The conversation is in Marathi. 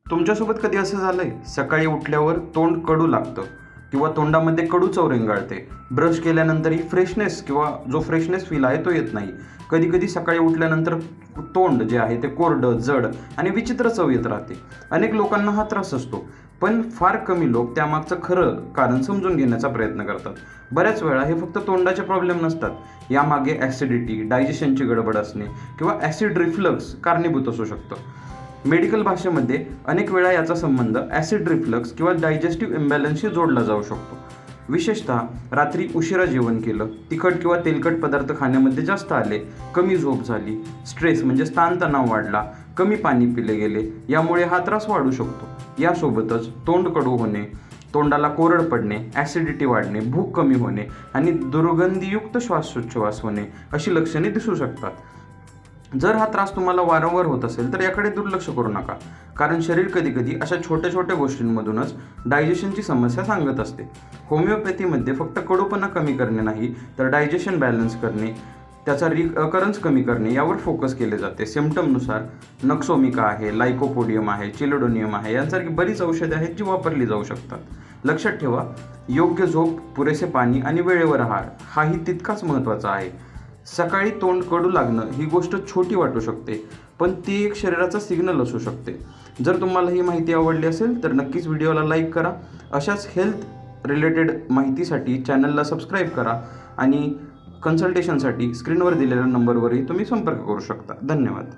तुमच्यासोबत कधी असं झालंय सकाळी उठल्यावर तोंड कडू लागतं किंवा तोंडामध्ये कडू चव रेंगाळते, ब्रश केल्यानंतरही फ्रेशनेस किंवा जो फ्रेशनेस फील आहे तो येत नाही. कधी कधी सकाळी उठल्यानंतर तोंड जे आहे ते कोरडं जड आणि विचित्र चव येत राहते. अनेक लोकांना हा त्रास असतो, पण फार कमी लोक त्यामागचं खरं कारण समजून घेण्याचा प्रयत्न करतात. बऱ्याच वेळा हे फक्त तोंडाचे प्रॉब्लेम नसतात, यामागे ॲसिडिटी, डायजेशनची गडबड असणे किंवा ॲसिड रिफ्लक्स कारणीभूत असू शकतं. मेडिकल भाषेमध्ये अनेक वेळा याचा संबंध ॲसिड रिफ्लक्स किंवा डायजेस्टिव्ह इम्बॅलन्सशी जोडला जाऊ शकतो. विशेषतः रात्री उशिरा जेवण केलं, तिखट किंवा तेलकट पदार्थ खाण्यामध्ये जास्त आले, कमी झोप झाली, स्ट्रेस म्हणजे ताणतणाव वाढला, कमी पाणी पिले गेले, यामुळे हा त्रास वाढू शकतो. यासोबतच तोंड कडू होणे, तोंडाला कोरड पडणे, ॲसिडिटी वाढणे, भूक कमी होणे आणि दुर्गंधीयुक्त श्वासोच्छवास होणे अशी लक्षणे दिसू शकतात. जर हा त्रास तुम्हाला वारंवार होत असेल तर याकडे दुर्लक्ष करू नका, कारण शरीर कधीकधी अशा छोट्या छोट्या गोष्टींमधूनच डायजेशनची समस्या सांगत असते. होमिओपॅथीमध्ये फक्त कडूपणा कमी करणे नाही, तर डायजेशन बॅलन्स करणे, त्याचा रिकरन्स कमी करणे यावर फोकस केले जाते. सिम्पटमनुसार नक्सोमिका आहे, लायकोपोडियम आहे, चिलोडोनियम आहे, यांसारखी बरीच औषधे आहेत जी वापरली जाऊ शकतात. लक्षात ठेवा, योग्य झोप, पुरेसे पाणी आणि वेळेवर आहार हाही तितकाच महत्त्वाचा आहे. सकाळी तोंड कडू लागणं ही गोष्ट छोटी वाटू शकते, पण ती एक शरीराचा सिग्नल असू शकते. जर तुम्हाला ही माहिती आवडली असेल तर नक्कीच व्हिडिओला लाईक करा. अशाच हेल्थ रिलेटेड माहितीसाठी चॅनलला सबस्क्राईब करा आणि कन्सल्टेशनसाठी स्क्रीनवर दिलेल्या नंबरवरही तुम्ही संपर्क करू शकता. धन्यवाद.